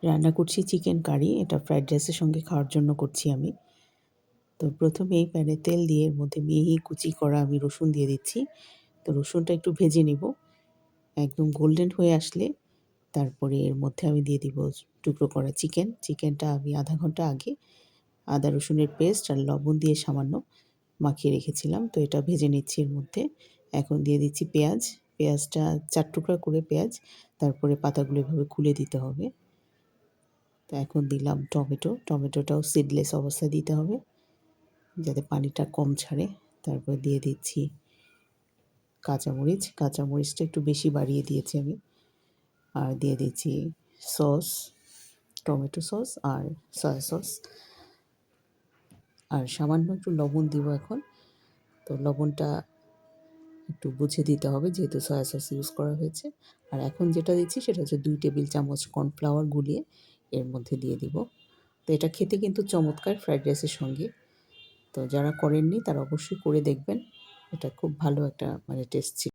রান্না করছি chicken curry. এটা ফ্রাইড রাইসের সঙ্গে খাওয়ার জন্য করছি আমি। তো প্রথমেই প্যানে তেল দিয়ে এর মধ্যে মিহি কুচি করা আমি রসুন দিয়ে দিচ্ছি। তো রসুনটা একটু ভেজে নিব। একদম গোল্ডেন হয়ে আসলে তারপরে এর মধ্যে আমি দিয়ে দিব টুকরো করা চিকেন। চিকেনটা আমি আধা ঘন্টা আগে আদা রসুনের পেস্ট আর লবণ দিয়ে সামান্য মাখিয়ে রেখেছিলাম। তো এটা ভেজে নিচ্ছি এর মধ্যে। এখন দিয়ে দিচ্ছি পেঁয়াজ। পেঁয়াজটা ৪ টুকরা করে পেঁয়াজ। তারপরে পাতাগুলো এভাবে খুলে দিতে হবে। তো এখন দিলাম টমেটো। টমেটোটাও সিডলেস অবস্থায় দিতে হবে যাতে পানিটা কম ছাড়ে। তারপর দিয়ে দিচ্ছি কাঁচামরিচ। কাঁচামরিচটা একটু বেশি বাড়িয়ে দিয়েছি আমি। আর দিয়ে দিচ্ছি সস, টমেটো সস আর সয়া সস। আর সামান্য একটু লবণ দিব এখন। তো লবণটা একটু বুঝে দিতে হবে যেহেতু সয়া সস ইউজ করা হয়েছে। আর এখন যেটা দিচ্ছি সেটা হচ্ছে ২ টেবিল চামচ কর্নফ্লাওয়ার গুলিয়ে এর মধ্যে দিয়ে দিব। তো এটা খেতে কিন্তু চমৎকার ফ্রাইড রাইসের সঙ্গে। তো যারা করেননি তারা অবশ্যই করে দেখবেন। এটা খুব ভালো একটা টেস্ট ছিল।